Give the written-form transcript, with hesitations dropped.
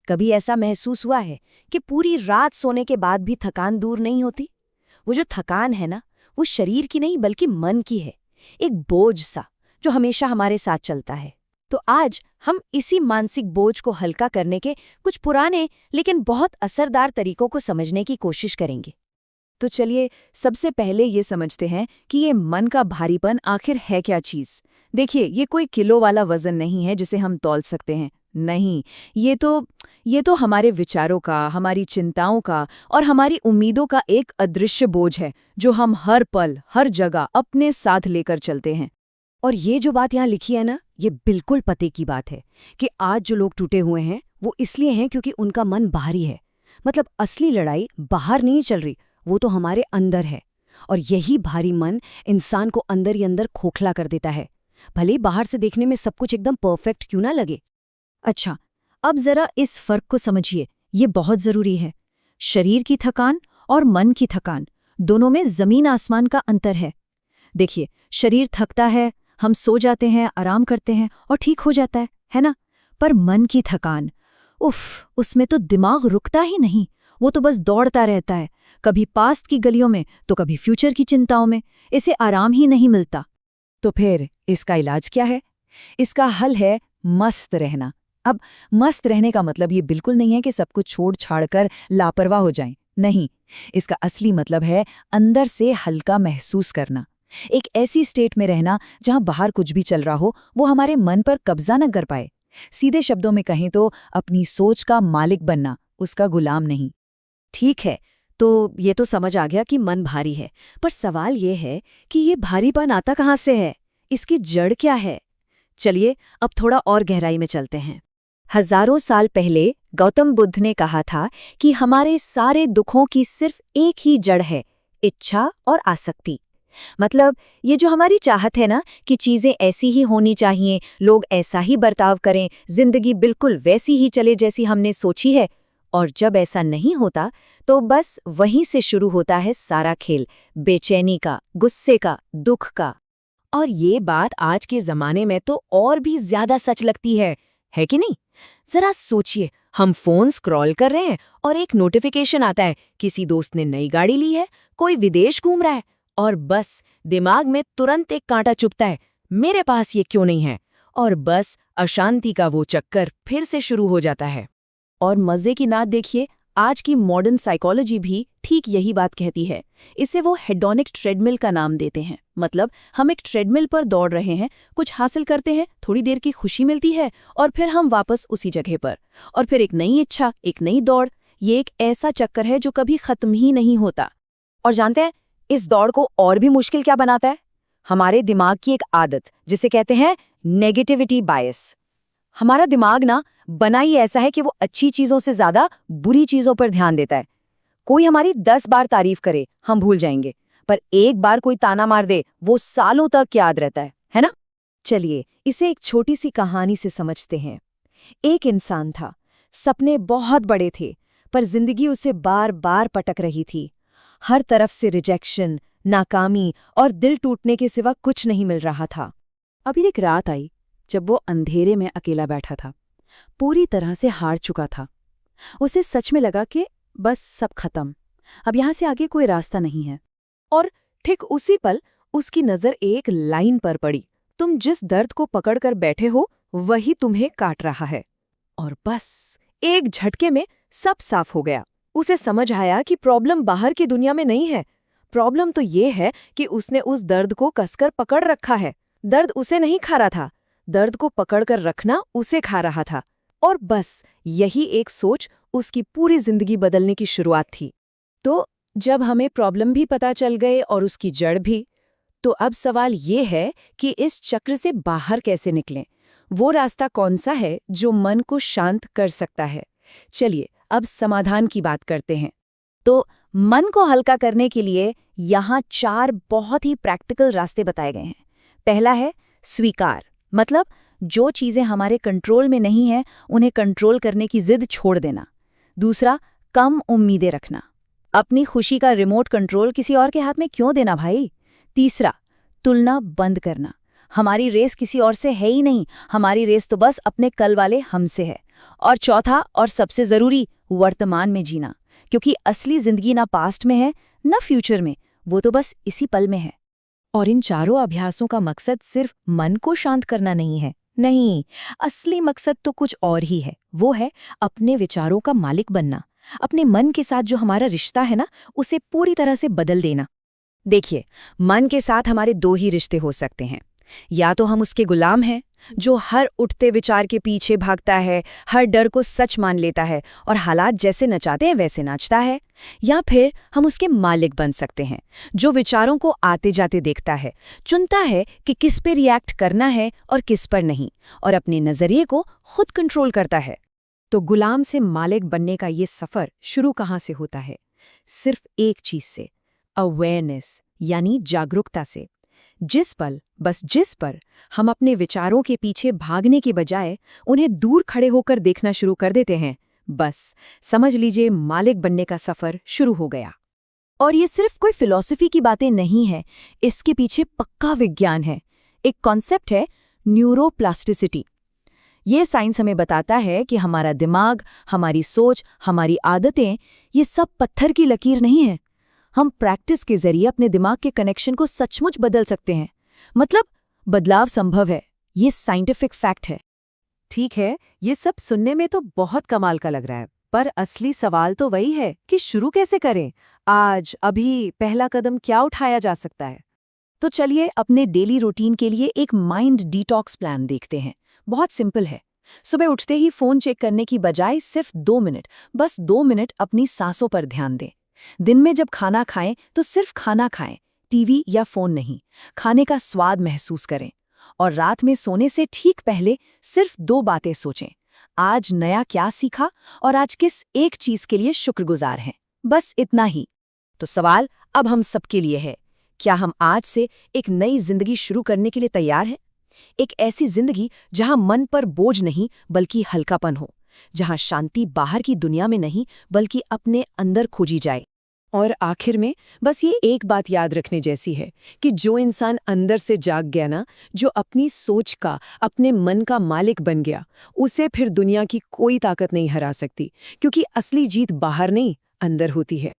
कभी ऐसा महसूस हुआ है कि पूरी रात सोने के बाद भी थकान दूर नहीं होती? वो जो थकान है ना, वो शरीर की नहीं बल्कि मन की है, एक बोझ सा जो हमेशा हमारे साथ चलता है। तो आज हम इसी मानसिक बोझ को हल्का करने के कुछ पुराने लेकिन बहुत असरदार तरीकों को समझने की कोशिश करेंगे। तो चलिए सबसे पहले ये समझते हैं कि ये मन का भारीपन आखिर है क्या चीज़। देखिए, ये कोई किलो वाला वजन नहीं है जिसे हम तौल सकते हैं। नहीं, ये तो हमारे विचारों का, हमारी चिंताओं का और हमारी उम्मीदों का एक अदृश्य बोझ है जो हम हर पल, हर जगह अपने साथ लेकर चलते हैं। और ये जो बात यहाँ लिखी है ना, ये बिल्कुल पते की बात है कि आज जो लोग टूटे हुए हैं वो इसलिए हैं क्योंकि उनका मन बाहरी है। मतलब असली लड़ाई बाहर नहीं चल रही, वो तो हमारे अंदर है। और यही भारी मन इंसान को अंदर ही अंदर खोखला कर देता है, भले ही बाहर से देखने में सब कुछ एकदम परफेक्ट क्यों ना लगे। अच्छा, अब जरा इस फर्क को समझिए, ये बहुत जरूरी है। शरीर की थकान और मन की थकान, दोनों में जमीन आसमान का अंतर है। देखिए, शरीर थकता है, हम सो जाते हैं, आराम करते हैं और ठीक हो जाता है ना? पर मन की थकान, उफ, उसमें तो दिमाग रुकता ही नहीं। वो तो बस दौड़ता रहता है, कभी पास्ट की गलियों में तो कभी फ्यूचर की चिंताओं में। इसे आराम ही नहीं मिलता। तो फिर इसका इलाज क्या है? इसका हल है मस्त रहना। अब मस्त रहने का मतलब ये बिल्कुल नहीं है कि सब कुछ छोड़ छाड़ कर लापरवाह हो जाएं। नहीं, इसका असली मतलब है अंदर से हल्का महसूस करना। एक ऐसी स्टेट में रहना जहां बाहर कुछ भी चल रहा हो वो हमारे मन पर कब्जा न कर पाए। सीधे शब्दों में कहें तो अपनी सोच का मालिक बनना, उसका गुलाम नहीं। ठीक है, तो ये तो समझ आ गया कि मन भारी है, पर सवाल ये है कि ये भारीपन आता कहाँ से है? इसकी जड़ क्या है? चलिए अब थोड़ा और गहराई में चलते हैं। हजारों साल पहले गौतम बुद्ध ने कहा था कि हमारे सारे दुखों की सिर्फ एक ही जड़ है, इच्छा और आसक्ति। मतलब ये जो हमारी चाहत है ना कि चीजें ऐसी ही होनी चाहिए, लोग ऐसा ही बर्ताव करें, जिंदगी बिल्कुल वैसी ही चले जैसी हमने सोची है। और जब ऐसा नहीं होता तो बस वहीं से शुरू होता है सारा खेल, बेचैनी का, गुस्से का, दुख का। और ये बात आज के जमाने में तो और भी ज्यादा सच लगती है कि नहीं? जरा सोचिए, हम फोन स्क्रॉल कर रहे हैं और एक नोटिफिकेशन आता है, किसी दोस्त ने नई गाड़ी ली है, कोई विदेश घूम रहा है, और बस दिमाग में तुरंत एक कांटा चुभता है, मेरे पास ये क्यों नहीं है? और बस अशांति का वो चक्कर फिर से शुरू हो जाता है। और मजे की बात देखिए, आज की मॉडर्न साइकोलॉजी भी ठीक यही बात कहती है। इसे वो हेडोनिक ट्रेडमिल का नाम देते हैं। मतलब हम एक ट्रेडमिल पर दौड़ रहे हैं, कुछ हासिल करते हैं, थोड़ी देर की खुशी मिलती है और फिर हम वापस उसी जगह पर, और फिर एक नई इच्छा, एक नई दौड़। ये एक ऐसा चक्कर है जो कभी खत्म ही नहीं होता। और जानते हैं इस दौड़ को और भी मुश्किल क्या बनाता है? हमारे दिमाग की एक आदत, जिसे कहते हैं नेगेटिविटी बायस। हमारा दिमाग ना बना ही ऐसा है कि वो अच्छी चीजों से ज्यादा बुरी चीजों पर ध्यान देता है। कोई हमारी 10 बार तारीफ करे, हम भूल जाएंगे, पर एक बार कोई ताना मार दे, वो सालों तक याद रहता है ना? चलिए इसे एक छोटी सी कहानी से समझते हैं। एक इंसान था, सपने बहुत बड़े थे, पर जिंदगी उसे बार बार पटक रही थी। हर तरफ से रिजेक्शन, नाकामी और दिल टूटने के सिवा कुछ नहीं मिल रहा था। अभी एक रात आई जब वो अंधेरे में अकेला बैठा था, पूरी तरह से हार चुका था। उसे सच में लगा कि बस सब खत्म, अब यहां से आगे कोई रास्ता नहीं है। और ठीक उसी पल उसकी नजर एक लाइन पर पड़ी, तुम जिस दर्द को पकड़कर बैठे हो वही तुम्हें काट रहा है। और बस एक झटके में सब साफ हो गया। उसे समझ आया कि प्रॉब्लम बाहर की दुनिया में नहीं है, प्रॉब्लम तो ये है कि उसने उस दर्द को कसकर पकड़ रखा है। दर्द उसे नहीं खा रहा था, दर्द को पकड़कर रखना उसे खा रहा था। और बस यही एक सोच उसकी पूरी जिंदगी बदलने की शुरुआत थी। तो जब हमें प्रॉब्लम भी पता चल गए और उसकी जड़ भी, तो अब सवाल ये है कि इस चक्र से बाहर कैसे निकलें? वो रास्ता कौन सा है जो मन को शांत कर सकता है? चलिए अब समाधान की बात करते हैं। तो मन को हल्का करने के लिए यहाँ 4 बहुत ही प्रैक्टिकल रास्ते बताए गए हैं। पहला है स्वीकार, मतलब जो चीजें हमारे कंट्रोल में नहीं हैं उन्हें कंट्रोल करने की जिद छोड़ देना। दूसरा, कम उम्मीदें रखना, अपनी खुशी का रिमोट कंट्रोल किसी और के हाथ में क्यों देना भाई। तीसरा, तुलना बंद करना, हमारी रेस किसी और से है ही नहीं, हमारी रेस तो बस अपने कल वाले हमसे है। और चौथा और सबसे जरूरी, वर्तमान में जीना, क्योंकि असली जिंदगी ना पास्ट में है ना फ्यूचर में, वो तो बस इसी पल में है। और इन चारों अभ्यासों का मकसद सिर्फ मन को शांत करना नहीं है, नहीं, असली मकसद तो कुछ और ही है। वो है अपने विचारों का मालिक बनना, अपने मन के साथ जो हमारा रिश्ता है ना, उसे पूरी तरह से बदल देना। देखिए, मन के साथ हमारे दो ही रिश्ते हो सकते हैं। या तो हम उसके गुलाम हैं, जो हर उठते विचार के पीछे भागता है, हर डर को सच मान लेता है और हालात जैसे नचाते हैं वैसे नाचता है। या फिर हम उसके मालिक बन सकते हैं, जो विचारों को आते जाते देखता है, चुनता है कि किस पे रिएक्ट करना है और किस पर नहीं, और अपने नजरिए को खुद कंट्रोल करता है। तो गुलाम से मालिक बनने का ये सफर शुरू कहाँ से होता है? सिर्फ एक चीज से, अवेयरनेस, यानी जागरूकता से। जिस पर हम अपने विचारों के पीछे भागने के बजाय उन्हें दूर खड़े होकर देखना शुरू कर देते हैं, बस समझ लीजिए मालिक बनने का सफर शुरू हो गया। और ये सिर्फ कोई फिलॉसफी की बातें नहीं है, इसके पीछे पक्का विज्ञान है। एक कॉन्सेप्ट है न्यूरोप्लास्टिसिटी। ये साइंस हमें बताता है कि हमारा दिमाग, हमारी सोच, हमारी आदतें, ये सब पत्थर की लकीर नहीं है। हम प्रैक्टिस के जरिए अपने दिमाग के कनेक्शन को सचमुच बदल सकते हैं। मतलब बदलाव संभव है, ये साइंटिफिक फैक्ट है। ठीक है, ये सब सुनने में तो बहुत कमाल का लग रहा है, पर असली सवाल तो वही है कि शुरू कैसे करें? आज, अभी पहला कदम क्या उठाया जा सकता है? तो चलिए अपने डेली रूटीन के लिए एक माइंड डिटॉक्स प्लान देखते हैं। बहुत सिंपल है। सुबह उठते ही फोन चेक करने की बजाय सिर्फ 2 मिनट, बस 2 मिनट अपनी सांसों पर ध्यान दें। दिन में जब खाना खाएं तो सिर्फ खाना खाएं, टीवी या फोन नहीं, खाने का स्वाद महसूस करें। और रात में सोने से ठीक पहले सिर्फ 2 बातें सोचें, आज नया क्या सीखा और आज किस एक चीज के लिए शुक्रगुजार हैं, बस इतना ही। तो सवाल अब हम सबके लिए है, क्या हम आज से एक नई जिंदगी शुरू करने के लिए तैयार हैं? एक ऐसी जिंदगी जहां मन पर बोझ नहीं बल्कि हल्कापन हो, जहां शांति बाहर की दुनिया में नहीं बल्कि अपने अंदर खोजी जाए। और आखिर में बस ये एक बात याद रखने जैसी है कि जो इंसान अंदर से जाग गया ना, जो अपनी सोच का, अपने मन का मालिक बन गया, उसे फिर दुनिया की कोई ताकत नहीं हरा सकती, क्योंकि असली जीत बाहर नहीं, अंदर होती है।